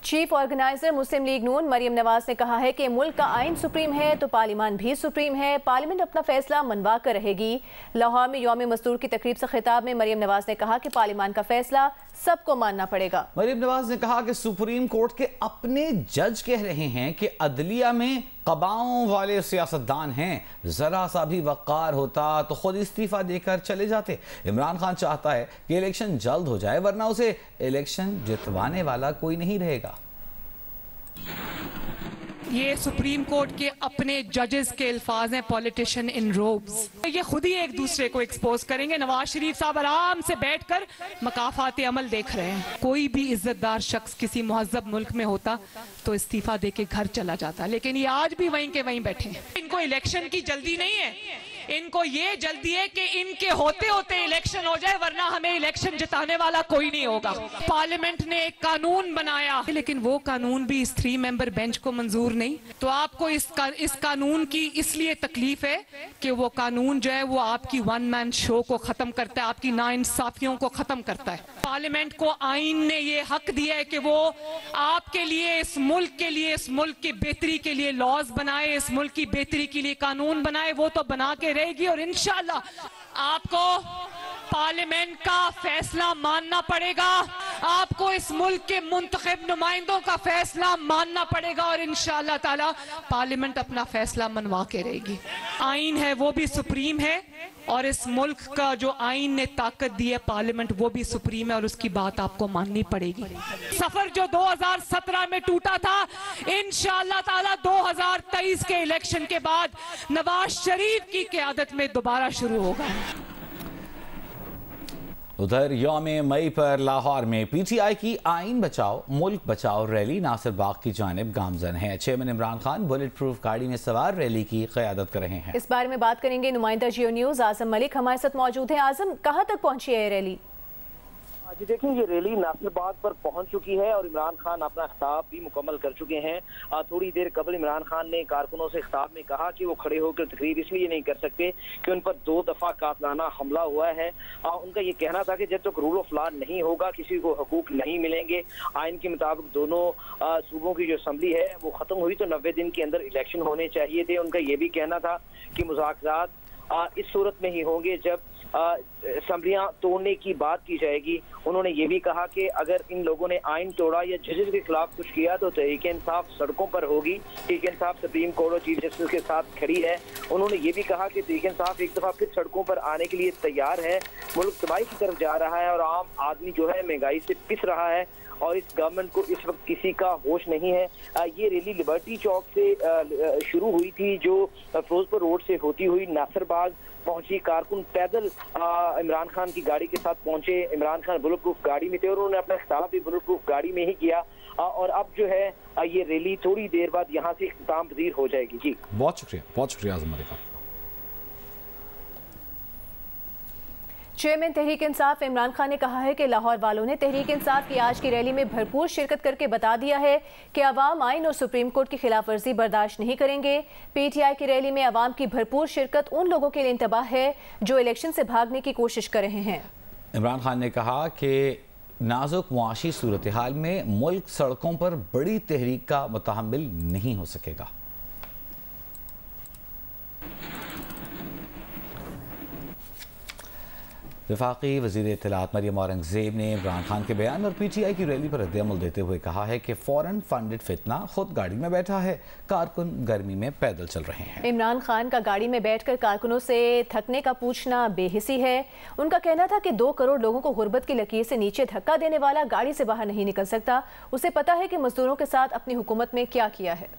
Chief organiser मुस्लिम league नून मरियम नवाज ने कहा है कि मुल्क का आइन सुप्रीम है तो पार्लियामान भी सुप्रीम है। पार्लियामेंट अपना फैसला मनवा कर रहेगी। लाहौर में यौम मजदूर की तकरीब से खिताब में मरियम नवाज ने कहा कि पार्लियामान का फैसला सबको मानना पड़ेगा। मरियम नवाज ने कहा कि सुप्रीम कोर्ट के अपने जज कह रहे हैं कि अदलिया में कबाओं वाले सियासतदान हैं। जरा सा भी वक़ार होता तो खुद इस्तीफा देकर चले जाते। इमरान खान चाहता है कि इलेक्शन जल्द हो जाए वरना उसे इलेक्शन जितवाने वाला कोई नहीं रहेगा। ये सुप्रीम कोर्ट के अपने जजेस के अल्फाज हैं, पॉलिटिशियन इन रोब्स। ये खुद ही एक दूसरे को एक्सपोज करेंगे। नवाज शरीफ साहब आराम से बैठकर मकाफात अमल देख रहे हैं। कोई भी इज्जतदार शख्स किसी मुहज्जब मुल्क में होता तो इस्तीफा देके घर चला जाता, लेकिन ये आज भी वहीं के वहीं बैठे हैं। इनको इलेक्शन की जल्दी नहीं है, इनको ये जल्दी है कि इनके होते होते इलेक्शन हो जाए वरना हमें इलेक्शन जिताने वाला कोई नहीं होगा। पार्लियामेंट ने एक कानून बनाया लेकिन वो कानून भी इस 3 मेंबर बेंच को मंजूर नहीं। तो आपको इस कानून की इसलिए तकलीफ है कि वो कानून जो है वो आपकी 1 मैन शो को खत्म करता है, आपकी नाइंसाफियों को खत्म करता है। पार्लियामेंट को आइन ने ये हक दिया है कि वो आपके लिए, इस मुल्क के लिए, इस मुल्क की बेहतरी के लिए लॉज बनाए, इस मुल्क की बेहतरी के लिए कानून बनाए। वो तो बना के रहेगी और इंशाल्लाह आपको पार्लियामेंट का फैसला मानना पड़ेगा। आपको इस मुल्क के मुंतखब नुमाइंदों का फैसला मानना पड़ेगा और इंशाअल्लाह ताला पार्लियामेंट अपना फैसला मनवा के रहेगी। आइन है वो भी सुप्रीम है और इस मुल्क का जो आइन ने ताकत दी है पार्लियामेंट वो भी सुप्रीम है और उसकी बात आपको माननी पड़ेगी। सफर जो 2017 में टूटा था इंशाअल्लाह ताला 2023 के इलेक्शन के बाद नवाज शरीफ की क़यादत में दोबारा शुरू होगा। उधर यौम मई पर लाहौर में पीटीआई की आइन बचाओ मुल्क बचाओ रैली नासिर बाग की जानिब गामजन है। Chairman Imran Khan bullet proof गाड़ी में सवार रैली की क़यादत कर रहे हैं। इस बारे में बात करेंगे नुमाइंदा जियो न्यूज़ आजम मलिक हमारे साथ मौजूद हैं। आजम, कहाँ तक पहुंची है रैली? जी देखिए, ये रैली नासिर बाग पर पहुंच चुकी है और इमरान खान अपना खिताब भी मुकम्मल कर चुके हैं। थोड़ी देर कबल इमरान खान ने कारकुनों से खिताब में कहा कि वो खड़े होकर तकरीर इसलिए नहीं कर सकते कि उन पर 2 दफा कातलाना हमला हुआ है। उनका ये कहना था कि जब तक रूल ऑफ लॉ नहीं होगा किसी को हकूक नहीं मिलेंगे। आइन के मुताबिक दोनों सूबों की जो असम्बली है वो खत्म हुई तो 90 दिन के अंदर इलेक्शन होने चाहिए थे। उनका ये भी कहना था कि मुज़ाकरात इस सूरत में ही होंगे जब असम्बलियां तोड़ने की बात की जाएगी। उन्होंने ये भी कहा कि अगर इन लोगों ने आइन तोड़ा या जजेस के खिलाफ कुछ किया तो तहरीक-ए-इंसाफ सड़कों पर होगी। तहरीक-ए-इंसाफ सुप्रीम कोर्ट और चीफ जस्टिस के साथ खड़ी है। उन्होंने ये भी कहा कि तहरीक-ए-इंसाफ एक दफा फिर सड़कों पर आने के लिए तैयार है। मुल्क तबाही की तरफ जा रहा है और आम आदमी जो है महंगाई से पिस रहा है और इस गवर्नमेंट को इस वक्त किसी का होश नहीं है। ये रैली लिबर्टी चौक से शुरू हुई थी जो फिरोजपुर रोड से होती हुई नासिर बाग पहुंची। कारकुन पैदल इमरान खान की गाड़ी के साथ पहुंचे। इमरान खान बुलेट प्रूफ गाड़ी में थे और उन्होंने अपना खिताब भी बुलेट प्रूफ गाड़ी में ही किया और अब जो है ये रैली थोड़ी देर बाद यहाँ से इख्तिताम पजीर हो जाएगी। जी बहुत शुक्रिया आज़म मलिक। चेयरमैन तहरीक इंसाफ इमरान खान ने कहा है कि लाहौर वालों ने तहरीक इंसाफ की आज की रैली में भरपूर शिरकत करके बता दिया है कि अवाम आइन और सुप्रीम कोर्ट की खिलाफ वर्जी बर्दाश्त नहीं करेंगे। पीटीआई की रैली में अवाम की भरपूर शिरकत उन लोगों के लिए इंतबाह है जो इलेक्शन से भागने की कोशिश कर रहे हैं। इमरान खान ने कहा कि नाजुक मुआशी सूरत हाल में मुल्क सड़कों पर बड़ी तहरीक का मुतहम्मिल नहीं हो सकेगा। वफाकी वज़ीर इत्तलात मरियम औरंगज़ेब ने इमरान खान के बयान और पीटीआई की रैली पर रद्द-ए-अमल देते हुए कहा है कि फॉरेन फंडेड फितना खुद गाड़ी में बैठा है, कारकुन गर्मी में पैदल चल रहे हैं। इमरान खान का गाड़ी में बैठकर कारकुनों से थकने का पूछना बेहिसी है। उनका कहना था कि 2 करोड़ लोगों को गुर्बत की लकीर से नीचे धक्का देने वाला गाड़ी से बाहर नहीं निकल सकता। उसे पता है कि मजदूरों के साथ अपनी हुकूमत में क्या किया है।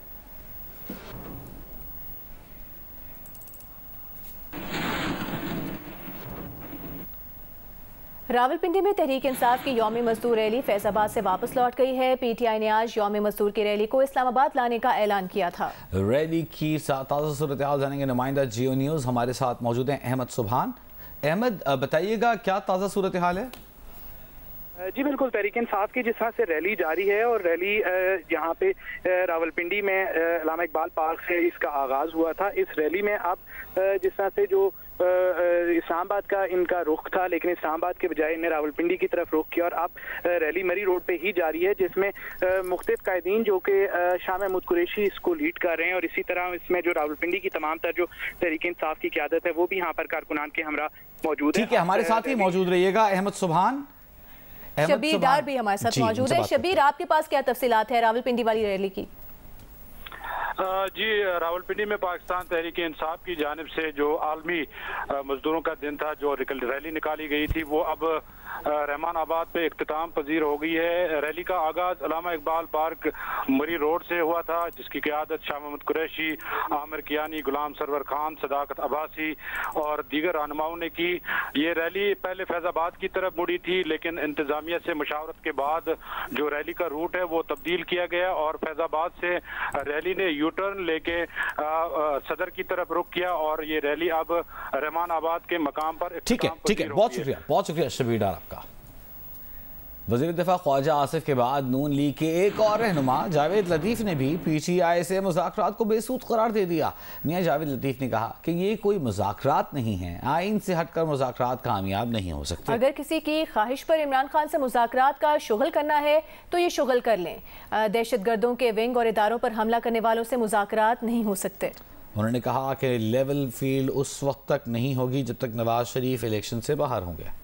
रावलपिंडी में तहरीक इंसाफ की यौम मजदूर रैली फैजाबाद से वापस लौट गई है। पीटीआई ने आज यौम मजदूर की रैली को इस्लामाबाद लाने का ऐलान किया था। रैली की ताज़ा सूरत हाल जानेंगे नुमाइंदा जियो न्यूज़ हमारे साथ मौजूद हैं अहमद सुबहान। अहमद, बताइएगा क्या ताज़ा सूरत हाल है? जी बिल्कुल, तहरीक इंसाफ की जिस तरह से रैली जारी है और रैली यहाँ पे रावलपिंडी में अल्लामा इकबाल पार्क से इसका आगाज़ हुआ था। इस रैली में अब जिस तरह से जो इस्लामाबाद का इनका रुख था, लेकिन इस्लामाबाद के बजाय इन्हें रावलपिंडी की तरफ रुख किया और अब रैली मरी रोड पे ही जारी है, जिसमें मुख्तलिफ कायदीन जो कि शाह महमूद कुरैशी इसको लीड कर रहे हैं और इसी तरह इसमें जो रावलपिंडी की तमाम तर जो तहरीक इंसाफ की क़यादत है वो भी यहाँ पर कारकुनान के हमरा मौजूद है। ठीक है, हमारे साथ ही मौजूद रहिएगा अहमद सुभान। शबीर डार भी हमारे साथ मौजूद है। शबीर, आपके पास क्या तफसीलात है रावलपिंडी वाली रैली की? जी, रावलपिंडी में पाकिस्तान तहरीक इंसाफ की जानिब से जो आलमी मजदूरों का दिन था, जो रैली निकाली गई थी, वो अब रहमान आबाद पे इख्तिताम पजीर हो गई है। रैली का आगाज अल्लामा इकबाल पार्क मरी रोड से हुआ था, जिसकी क़यादत शाह महमूद कुरैशी, आमिर कियानी, गुलाम सरवर खान, सदाकत अब्बासी और दीगर रहनुमाओं ने की। ये रैली पहले फैजाबाद की तरफ मुड़ी थी, लेकिन इंतजामिया से मुशावरत के बाद जो रैली का रूट है वो तब्दील किया गया और फैजाबाद से रैली ने यू टर्न लेके सदर की तरफ रुख किया और ये रैली अब रहमान आबाद के मकाम पर। ठीक है, बहुत शुक्रिया शबीर डार आपका। वज़ीर दिफा ख्वाजा आसिफ के बाद नून लीग के एक और रहनुमा जावेद लतीफ़ ने भी PTI से मुज़ाकरात को बेसूद करार दे दिया। मियां जावेद लतीफ़ ने कहा कि ये कोई मुज़ाकरात नहीं है, आइन से हटकर मुज़ाकरात कामयाब नहीं हो सकते। अगर किसी की ख्वाहिश पर इमरान खान से मुज़ाकरात का शुगल करना है तो ये शुगल कर लें। दहशत गर्दों के विंग और इदारों पर हमला करने वालों से मुज़ाकरात नहीं हो सकते। उन्होंने कहा कि लेवल फील्ड उस वक्त तक नहीं होगी जब तक नवाज शरीफ इलेक्शन से बाहर होंगे।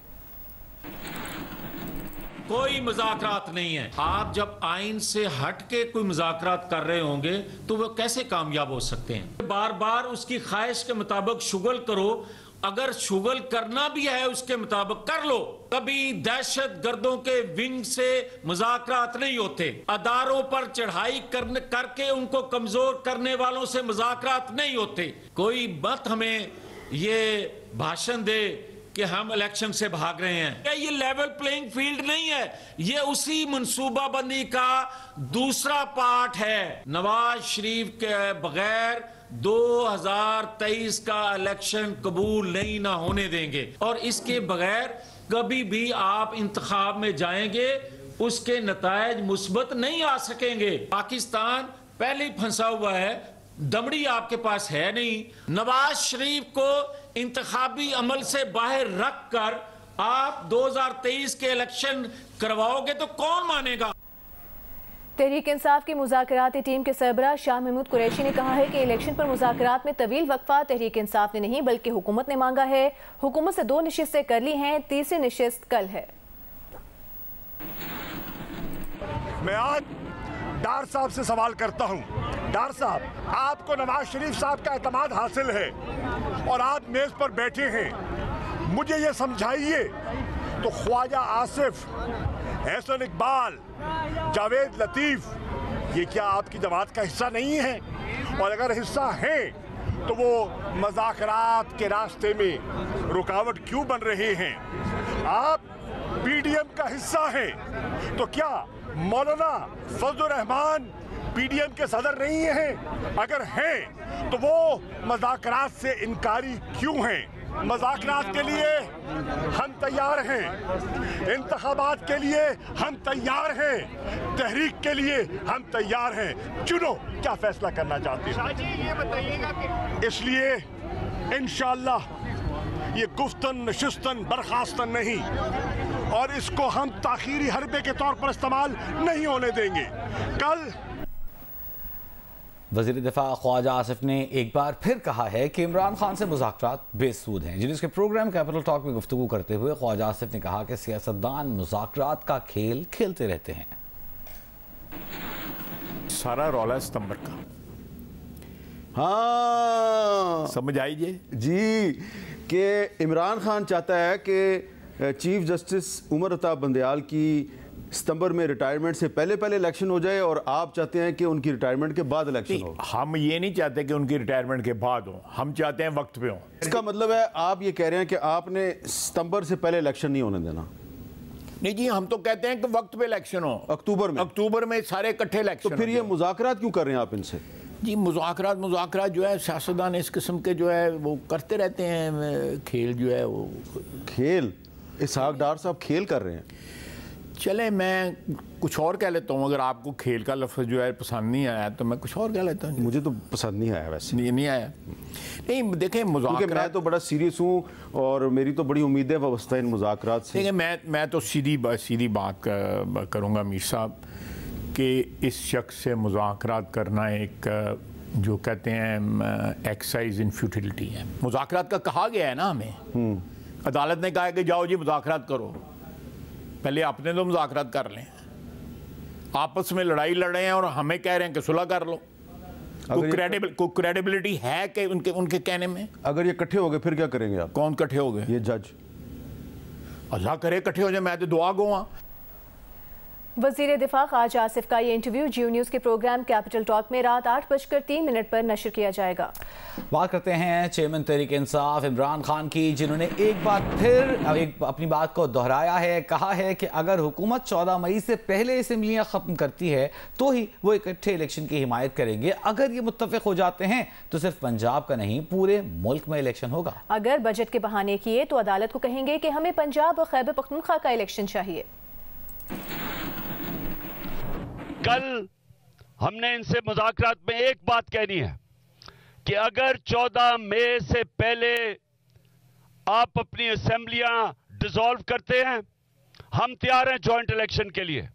कोई मुज़ाकरात नहीं है। आप जब आइन से हट के कोई मुज़ाकरात कर रहे होंगे तो वो कैसे कामयाब हो सकते हैं? बार बार उसकी ख्वाहिश के मुताबिक शुगल करो। अगर शुगल करना भी है उसके मुताबिक कर लो। कभी दहशत गर्दों के विंग से मुज़ाकरात नहीं होते। अदारों पर चढ़ाई करके उनको कमजोर करने वालों से मुज़ाकरात नहीं होते। कोई मत हमें ये भाषण दे कि हम इलेक्शन से भाग रहे हैं। ये लेवल प्लेइंग फील्ड नहीं है, ये उसी मनसूबाबंदी का दूसरा पार्ट है। नवाज शरीफ के बगैर 2023 का इलेक्शन कबूल नहीं ना होने देंगे और इसके बगैर कभी भी आप इंतखाब में जाएंगे उसके नतायज मुस्बत नहीं आ सकेंगे। पाकिस्तान पहले ही फंसा हुआ है, दमड़ी आपके पास है नहीं। नवाज शरीफ को इंतखाबी अमल से बाहर रख कर आप 2023 के इलेक्शन करवाओगे तो कौन मानेगा? तहरीक इंसाफ की मुज़ाकराती टीम के सरबराह शाह महमूद कुरैशी ने कहा है कि इलेक्शन पर मुज़ाकरात में तवील वक्फा तहरीक इंसाफ ने नहीं बल्कि हुकूमत ने मांगा है। हुकूमत से 2 नशिस्तें कर ली हैं, तीसरी नशिस्त कल है। मैं आज डार साहब से सवाल करता हूं, डार साहब, आपको नवाज शरीफ साहब का एतमाद हासिल है और आप मेज पर बैठे हैं, मुझे ये समझाइए तो ख्वाजा आसिफ, एहसन इकबाल, जावेद लतीफ, ये क्या आपकी जमात का हिस्सा नहीं है? और अगर हिस्सा है तो वो मुज़ाकरात के रास्ते में रुकावट क्यों बन रहे हैं? आप PDM का हिस्सा हैं तो क्या मौलाना फजलुर रहमान PDM के सदर नहीं हैं? अगर हैं तो वो मुज़ाकरात से इनकारी क्यों हैं? मुज़ाकरात के लिए हम तैयार हैं, इंतखाबात के लिए हम तैयार हैं, तहरीक के लिए हम तैयार हैं। चुनो क्या फैसला करना चाहते हैं। ये बताइएगा कि इसलिए इंशाअल्लाह ये गुफ्तन नशिस्तन बर्खास्तन नहीं और इसको हम ताखीरी हरबे के तौर पर इस्तेमाल नहीं होने देंगे। कल वज़ीर दिफा ख्वाजा आसिफ ने एक बार फिर कहा है कि इमरान खान से मुज़ाकरात बेसूद हैं। जिन्हें इसके प्रोग्राम कैपिटल टॉक में गुफ्तगू करते हुए ख्वाजा आसिफ ने कहा कि सियासतदान मुज़ाकरात का खेल खेलते रहते हैं। सारा रौला सितंबर का, हाँ समझ आइए जी, कि इमरान खान चाहता है कि चीफ जस्टिस उमर अताब बंदयाल की सितंबर में रिटायरमेंट से पहले इलेक्शन हो जाए और आप चाहते हैं कि उनकी रिटायरमेंट के बाद इलेक्शन हो। हम ये नहीं चाहते कि उनकी रिटायरमेंट के बाद हो, हम चाहते हैं वक्त पे हो। इसका मतलब है आप ये कह रहे हैं कि आपने सितंबर से पहले इलेक्शन नहीं होने देना? नहीं जी, हम तो कहते हैं कि वक्त पे इलेक्शन हो, अक्टूबर में सारे इकट्ठे इलेक्शन। तो फिर ये मुज़ाकरात क्यों कर रहे हैं आप इनसे? जी मुज़ाकरात जो है सियासतदान इस किस्म के जो है वो करते रहते हैं, खेल जो है वो खेल। इसहाक डार साहब खेल कर रहे हैं। चले मैं कुछ और कह लेता हूँ, अगर आपको खेल का लफ्ज़ जो है पसंद नहीं आया तो मैं कुछ और कह लेता हूँ। मुझे तो पसंद नहीं आया वैसे। नहीं आया। नहीं देखें, मुज़ाकरात, मैं तो बड़ा सीरियस हूँ और मेरी तो बड़ी उम्मीदें वाबस्ता इन मुज़ाकरात से। देखिए मैं तो सीधी बात करूँगा मीर साहब कि इस शख्स से मुज़ाकरात करना एक जो कहते हैं एक्सरसाइज इन फ्यूटिलिटी है। मुज़ाकरात का कहा गया है ना हमें, अदालत ने कहा कि जाओ जी मुज़ाकरात करो, पहले आपने तो मुज़ाकरात कर लें। आपस में लड़ाई लड़ रहे हैं और हमें कह रहे हैं कि सुलह कर लो। कोई क्रेडिबिलिटी है कि उनके कहने में? अगर ये इकट्ठे हो गए फिर क्या करेंगे आप? कौन इकट्ठे हो गए? ये जज। अल्लाह करे इकट्ठे हो जाए, मैं तो दुआ गो। वज़ीर दिफा ख़ाजा आसिफ का ये इंटरव्यू जियो न्यूज़ के प्रोग्राम कैपिटल टॉक में रात 8:03 पर नशर किया जाएगा। बात करते हैं चेयरमैन तहरीक इंसाफ इमरान खान की, जिन्होंने एक बार फिर अपनी बात को दोहराया है। कहा है कि अगर हुकूमत 14 मई से पहले असेंबलियां ख़त्म करती है तो ही वो इकट्ठे इलेक्शन की हिमायत करेंगे। अगर ये मुत्तफ़िक हो जाते हैं तो सिर्फ पंजाब का नहीं पूरे मुल्क में इलेक्शन होगा। अगर बजट के बहाने किए तो अदालत को कहेंगे कि हमें पंजाब और खैबर पख्तूनख्वा का इलेक्शन चाहिए। कल हमने इनसे मुज़ाकरात में एक बात कहनी है कि अगर 14 मई से पहले आप अपनी असेंबलियां डिसॉल्व करते हैं, हम तैयार हैं जॉइंट इलेक्शन के लिए।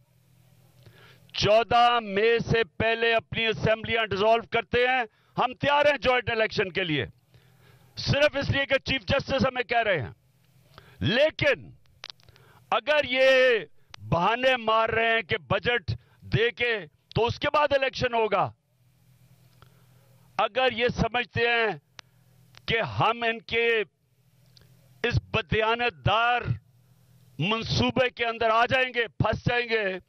14 मई से पहले अपनी असेंबलियां डिसॉल्व करते हैं, हम तैयार हैं जॉइंट इलेक्शन के लिए, सिर्फ इसलिए कि चीफ जस्टिस हमें कह रहे हैं। लेकिन अगर ये बहाने मार रहे हैं कि बजट देके तो उसके बाद इलेक्शन होगा, अगर ये समझते हैं कि हम इनके इस बदयानतदार मंसूबे के अंदर आ जाएंगे, फंस जाएंगे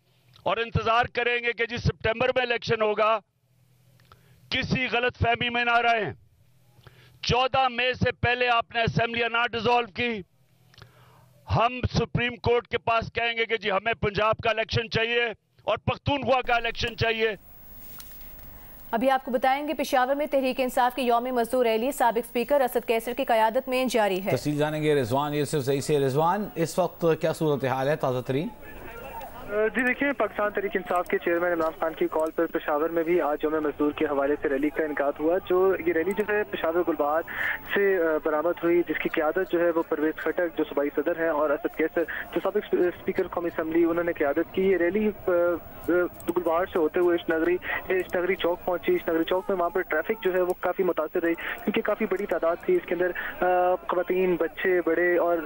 और इंतजार करेंगे कि जी सितंबर में इलेक्शन होगा, किसी गलत फहमी में ना रहें। 14 मई से पहले आपने असेंबलियां ना डिसॉल्व की, हम सुप्रीम कोर्ट के पास कहेंगे कि जी हमें पंजाब का इलेक्शन चाहिए और पख्तूनख्वा का इलेक्शन चाहिए। अभी आपको बताएंगे पेशावर में तहरीक इंसाफ की यौम मजदूर रैली साबिक स्पीकर असद कैसर की क़यादत में जारी है। तफसील जानेंगे रिजवान यूसुफ से। रिजवान, इस वक्त क्या सूरत हाल है ताज़ा तरीन? जी देखिए, पाकिस्तान तहरीक इंसाफ के चेयरमैन इमरान खान की कॉल पर पेशावर में भी आज यौम मजदूर के हवाले से रैली का इनकाद हुआ। जो ये रैली जो है पेशावर गुलबाग से बरामद हुई, जिसकी क़यादत जो है वो परवेज खटक जो सूबाई सदर हैं और असद कैसर जो साबिक स्पीकर कौमी असम्बली, उन्होंने क़यादत की। ये रैली गुलबाग से होते हुए इश्नगरी चौक पहुंची। इश्नगरी चौक में वहाँ पर ट्रैफिक जो है वो काफ़ी मुतासर रही, क्योंकि काफ़ी बड़ी तादाद थी। इसके अंदर ख़वातीन, बच्चे, बड़े और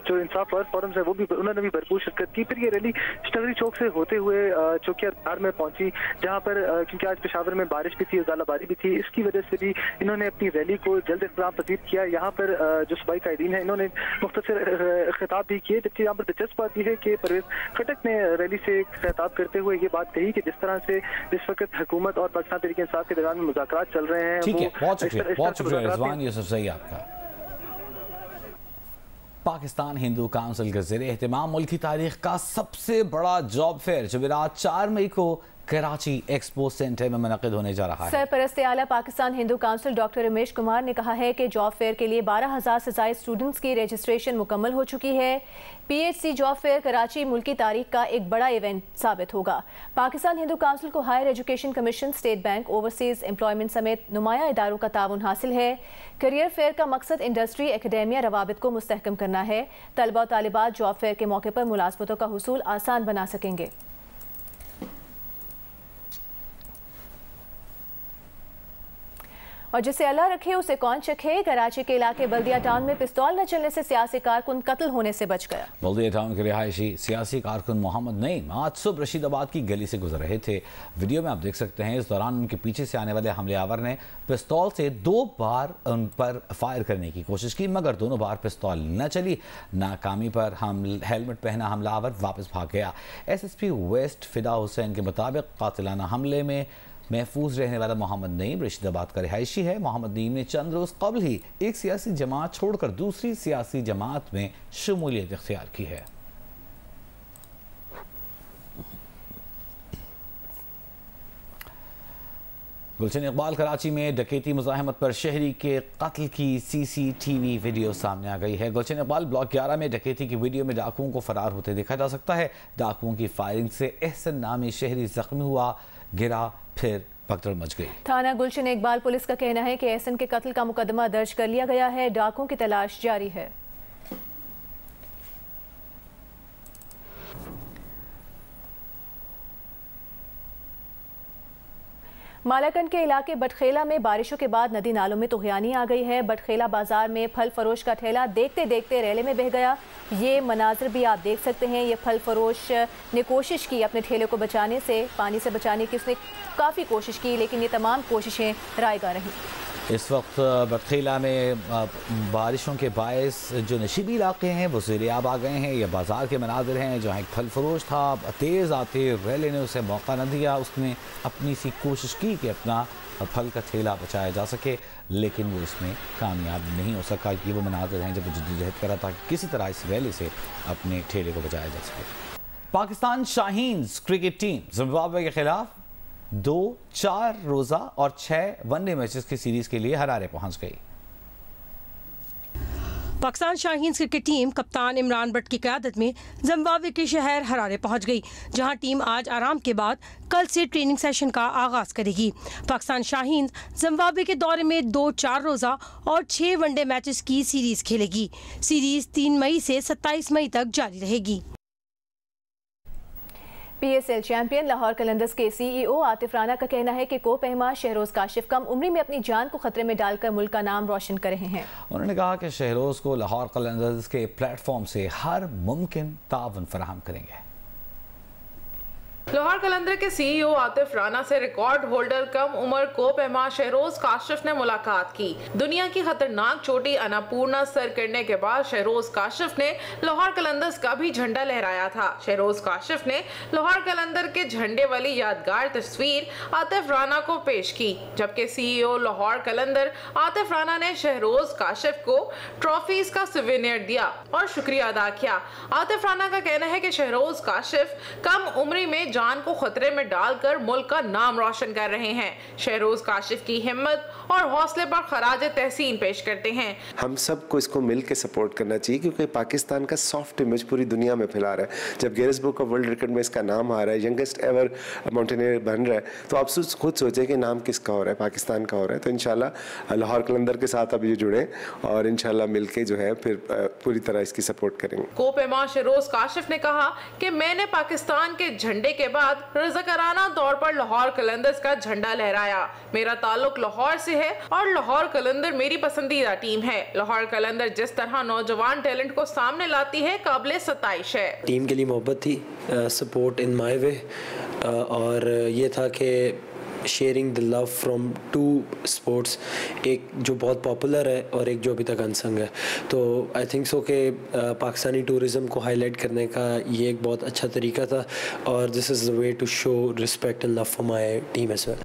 जो इंसाफ लॉ फोरम्स है वो भी, उन्होंने भी भरपूर शिरकत की। फिर ये रैली इश्नगरी चौक से होते हुए चौकिया बाजार में पहुंची, जहां पर क्योंकि आज पेशावर में बारिश भी थी, ज़ालाबारी भी थी, इसकी वजह से भी इन्होंने अपनी रैली को जल्द इख्तिताम पसीद किया। यहाँ पर जो सूबाई कायदीन है इन्होंने मुख्तसर खिताब भी किए। जबकि यहाँ पर दिलचस्प बात यह है कि परवेज खटक ने रैली से खिताब करते हुए ये बात कही कि जिस तरह से इस वक्त हुकूमत और पाकिस्तान तहरीक इंसाफ के दरमियान मुज़ाकरात चल रहे हैं, ठीक है, बहुत शुक्रिया रिजवान यूसुफ सही आपका। पाकिस्तान हिंदू काउंसिल के ज़रिए एहतमाम मुल्क की तारीख का सबसे बड़ा जॉब फेयर जुमेरात 4 मई को कराची एक्सपो सेंटर में मुनक़िद होने जा रहा है। सरपरस्त आला पाकिस्तान हिंदू काउंसिल डॉक्टर रमेश कुमार ने कहा है कि जॉब फेयर के लिए 12,000 से ज़ायद स्टूडेंट्स की रजिस्ट्रेशन मुकम्मल हो चुकी है। PHC जॉब फेयर कराची मुल्क की तारीख का एक बड़ा इवेंट साबित होगा। पाकिस्तान हिंदू काउंसिल को higher education commission, state bank, overseas employment समेत नुमाया इदारों का ताउन हासिल है। करियर फेयर का मकसद इंडस्ट्री, एकेडेमिया रवाबित को मुस्तहकम करना है। तलबा और तालिबात जॉब फेयर के मौके पर मुलाजमतों का हुसूल आसान बना सकेंगे। और जिसे अल्लाह रखे उसे कौन चखे। कराची के इलाके बल्दिया टाउन में पिस्तौल न चलने से सियासी कारकुन कत्ल होने से बच गया। बल्दिया टाउन के रिहायशी सियासी कारकुन मोहम्मद नईम आज सुबह रशीदाबाद की गली से गुजर रहे थे। वीडियो में आप देख सकते हैं, इस दौरान उनके पीछे से आने वाले हमलावर ने पिस्तौल से 2 बार उन पर फायर करने की कोशिश की, मगर दोनों बार पिस्तौल न चली। नाकामी पर हेलमेट पहना हमलावर वापस भाग गया। SSP वेस्ट फिदा हुसैन के मुताबिक कातिलाना हमले में महफूज रहने वाला मोहम्मद नईम रशीदाबाद का रिहायशी है। मोहम्मद नईम ने चंद रोज़ कबल ही एक सियासी जमात छोड़कर दूसरी सियासी जमात में शमूलियत इख्तियार की है। गुलशन इकबाल कराची में डकैती मुज़ाहमत पर शहरी के कत्ल की CCTV वीडियो सामने आ गई है। गुलशन इकबाल ब्लॉक 11 में डकैती की वीडियो में डाकुओं को फरार होते देखा जा सकता है। डाकुओं की फायरिंग से एहसन नामी शहरी जख्मी हुआ, गिरा, फिर भगदड़ मच गई। थाना गुलशन इकबाल पुलिस का कहना है कि एहसन के कत्ल का मुकदमा दर्ज कर लिया गया है। डाकुओं की तलाश जारी है। मालाकंड के इलाके बटखेला में बारिशों के बाद नदी नालों में तुग़यानी आ गई है। बटखेला बाजार में फल फरोश का ठेला देखते देखते रेले में बह गया। ये मनाजिर भी आप देख सकते हैं। ये फल फरोश ने कोशिश की अपने ठेले को बचाने से, पानी से बचाने की उसने काफ़ी कोशिश की, लेकिन ये तमाम कोशिशें रायगा रहीं। इस वक्त बटखेला में बारिशों के बायस जो नशीबी इलाके हैं वो ज़ेर-ए-आब आ गए हैं। ये बाज़ार के मनाजिर हैं जहाँ एक फल फरोश था, तेज़ आते रेले ने उसे मौका न दिया। उसने अपनी सी कोशिश की कि अपना फल का ठेला बचाया जा सके, लेकिन वो इसमें कामयाब नहीं हो सका। ये वो मनाजिर हैं जब वो जद्दोजहद कर रहा था कि किसी तरह इस रैली से अपने ठेले को बचाया जा सके। Pakistan Shaheen's cricket team Zimbabwe के खिलाफ 2 4 रोज़ा और 6 वनडे मैचेस की सीरीज के लिए हरारे पहुंच गई। पाकिस्तान शाहीन्स क्रिकेट टीम कप्तान इमरान बट की क़यादत में जिम्बाब्वे के शहर हरारे पहुंच गई, जहां टीम आज आराम के बाद कल से ट्रेनिंग सेशन का आगाज करेगी। पाकिस्तान शाहीन्स जिम्बाब्वे के दौरे में 2 4 रोज़ा और 6 वनडे मैचेस की सीरीज खेलेगी। सीरीज 3 मई से 27 मई तक जारी रहेगी। PSL चैंपियन लाहौर कलंदर्स के CEO आतिफ राना का कहना है कि कोपहमा शहरोज काशिफ कम उम्री में अपनी जान को खतरे में डालकर मुल्क का नाम रोशन कर रहे हैं। उन्होंने कहा कि शहरोज को लाहौर कलंदर्स के प्लेटफॉर्म से हर मुमकिन ताउन फराहम करेंगे। लाहौर कलंदर के CEO आतिफ राना से रिकॉर्ड होल्डर कम उम्र कोपहमा शहरोज काशिफ ने मुलाकात की। दुनिया की खतरनाक चोटी अन्नपूर्णा सर करने के बाद शहरोज काशिफ ने लाहौर कलंदर्स का भी झंडा लहराया था। शहरोज काशिफ ने लाहौर कलंदर के झंडे वाली यादगार तस्वीर आतिफ राना को पेश की, जबकि CEO लाहौर कलंदर आतिफ राना ने शहरोज काशिफ को ट्रॉफीज का सुवेनियर दिया और शुक्रिया अदा किया। आतिफ राना का कहना है कि शहरोज काशिफ कम उम्री में जान को खतरे में डालकर मुल्क का नाम रोशन कर रहे हैं। शहरोज काशिफ की हिम्मत और हौसले पर खराज तहसीन पेश करते हैं। हम सबको इसको मिल के सपोर्ट करना चाहिए, क्योंकि पाकिस्तान का सॉफ्ट इमेज पूरी दुनिया में फैला रहा है। जब Guinness book of world record में इसका नाम आ रहा है, यंगेस्ट एवर माउंटेनियर बन रहा है, तो आप खुद सोचे कि नाम किसका हो रहा है, पाकिस्तान का हो रहा है। तो इंशाल्लाह लाहौर कलंदर के साथ अब ये जुड़े और इंशाल्लाह मिलके जो है फिर पूरी तरह इसकी सपोर्ट करेंगे। कोपहमा शहरोज काशिफ ने कहा कि मैंने पाकिस्तान के झंडे के बाद रज़ाकाराना तौर पर लाहौर कलंदर्स का झंडा लहराया। मेरा ताल्लुक लाहौर से है और लाहौर कलंदर मेरी पसंदीदा टीम है। लाहौर कलंदर जिस तरह नौजवान टैलेंट को सामने लाती है, काबिले सताइश है। टीम के लिए मोहब्बत थी, सपोर्ट इन माय वे, और ये था कि sharing the love from 2 sports, एक जो बहुत पॉपुलर है और एक जो अभी तक अनसंग है। तो आई थिंक सो कि पाकिस्तानी टूरिज़म को हाईलाइट करने का ये एक बहुत अच्छा तरीका था, और this is the way to show respect and love for my team as well.